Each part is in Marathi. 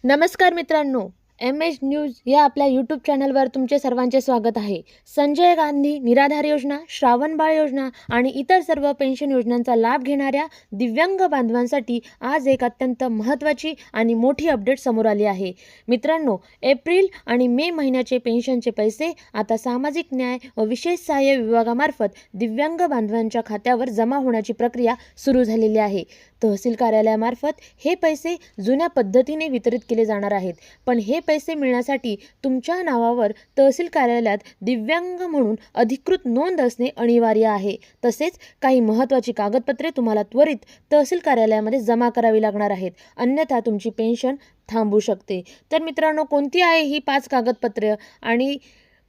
नमस्कार मित्रांनो, MS न्यूज या आपल्या यूट्यूब चॅनलवर तुमचे सर्वांचे स्वागत आहे. संजय गांधी निराधार योजना, श्रावणबाळ योजना आणि इतर सर्व पेन्शन योजनांचा लाभ घेणाऱ्या दिव्यांग बांधवांसाठी आज एक अत्यंत महत्त्वाची आणि मोठी अपडेट समोर आली आहे. मित्रांनो, एप्रिल आणि मे महिन्याचे पेन्शनचे पैसे आता सामाजिक न्याय व विशेष सहाय्य विभागामार्फत दिव्यांग बांधवांच्या खात्यावर जमा होण्याची प्रक्रिया सुरू झालेली आहे. तहसील कार्यालयामार्फत हे पैसे जुन्या पद्धतीने वितरित केले जाणार आहेत, पण हे पैसे मिळण्यासाठी तुमच्या नावावर तहसील कार्यालयात दिव्यांग म्हणून अधिकृत नोंद असणे अनिवार्य आहे. तसेच काही महत्त्वाची कागदपत्रे तुम्हाला त्वरित तहसील कार्यालयामध्ये जमा करावी लागणार आहेत, अन्यथा तुमची पेन्शन थांबू शकते. तर मित्रांनो, कोणती आहे ही 5 कागदपत्रे आणि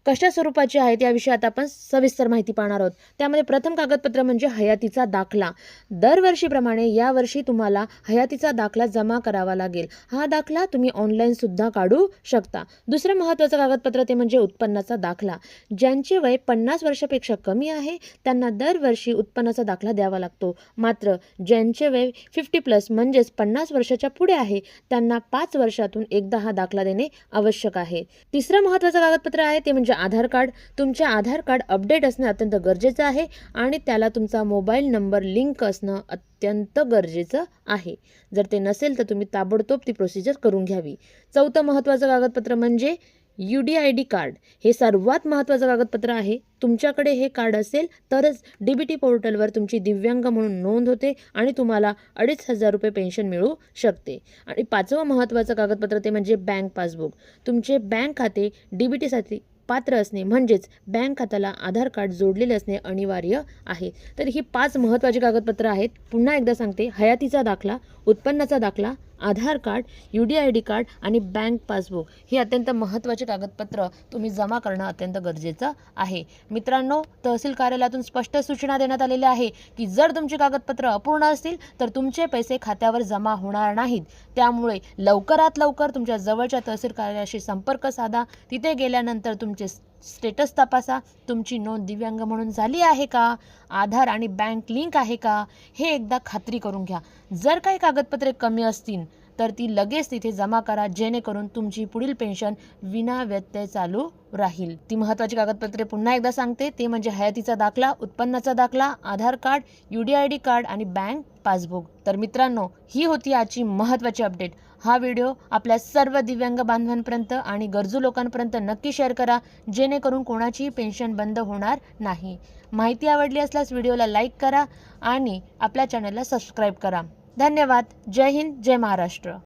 कशा स्वरूपाची आहेत याविषयी आता आपण सविस्तर माहिती पाहणार आहोत. त्यामध्ये प्रथम कागदपत्र म्हणजे हयातीचा दाखला. दरवर्षीप्रमाणे यावर्षी तुम्हाला हयातीचा दाखला जमा करावा लागेल. हा दाखला तुम्ही ऑनलाईन सुद्धा काढू शकता. दुसरं महत्त्वाचं कागदपत्र ते म्हणजे उत्पन्नाचा दाखला. ज्यांचे वय 50 वर्षापेक्षा कमी आहे त्यांना दरवर्षी उत्पन्नाचा दाखला द्यावा लागतो. मात्र ज्यांचे वय 50+ म्हणजेच 50 वर्षाच्या पुढे आहे त्यांना 5 वर्षातून एकदा हा दाखला देणे आवश्यक आहे. तिसरं महत्त्वाचं कागदपत्र आहे ते म्हणजे आधार कार्ड. तुमचे आधार कार्ड अपडेट असणे अत्यंत गरजेचं आहे आणि त्याला तुमचा मोबाईल नंबर लिंक असणं अत्यंत गरजेचं आहे. जर ते नसेल तर तुम्ही ताबडतोब ती प्रोसिजर करून घ्यावी. चौथं महत्त्वाचं कागदपत्र म्हणजे UDID कार्ड. हे सर्वात महत्त्वाचं कागदपत्र आहे. तुमच्याकडे हे कार्ड असेल तरच DBT पोर्टलवर तुमची दिव्यांग म्हणून नोंद होते आणि तुम्हाला 2,500 रुपये पेन्शन मिळू शकते. आणि 5वं महत्त्वाचं कागदपत्र ते म्हणजे बँक पासबुक. तुमचे बँक खाते DBTसाठी पात्र असणे म्हणजेच बँक खात्याला आधार कार्ड जोडलेले असणे अनिवार्य आहे. तर ही 5 महत्त्वाची कागदपत्र आहेत. पुन्हा एकदा सांगते, हयातीचा दाखला, उत्पन्नाचा दाखला, आधार कार्ड, UDID कार्ड आणि बँक पासबुक ही अत्यंत महत्त्वाची कागदपत्र तुम्ही जमा करणं अत्यंत गरजेचं आहे. मित्रांनो, तहसील कार्यालयातून स्पष्ट सूचना देण्यात आलेल्या आहे की जर तुमची कागदपत्र अपूर्ण असतील तर तुमचे पैसे खात्यावर जमा होणार नाहीत. त्यामुळे लवकरात लवकर तुमच्या जवळच्या तहसील कार्यालयाशी संपर्क साधा. तिथे गेल्यानंतर तुमचे स्टेटस तपासा. तुमची नोंद दिव्यांग म्हणून झाली आहे का, आधार आणि बँक लिंक आहे का, हे एकदा खात्री करून घ्या. जर काही कागदपत्रे कमी असतील तर ती लगेच तिथे जमा करा, जेणेकरून तुमची पुढील पेन्शन विना व्यत्यय चालू राहील. ती महत्त्वाची कागदपत्रे पुन्हा एकदा सांगते, ते म्हणजे हयातीचा दाखला, उत्पन्नाचा दाखला, आधार कार्ड, UDID कार्ड आणि बँक पासबुक. तर मित्रांनो, ही होती आजची महत्त्वाची अपडेट. हा व्हिडिओ आपल्या सर्व दिव्यांग बांधवांपर्यंत आणि गरजू लोकांपर्यंत नक्की शेअर करा, जेणेकरून कोणाचीही पेन्शन बंद होणार नाही. माहिती आवडली असल्यास व्हिडिओला लाईक करा आणि आपल्या चॅनलला सबस्क्राईब करा. धन्यवाद. जय हिंद, जय महाराष्ट्र.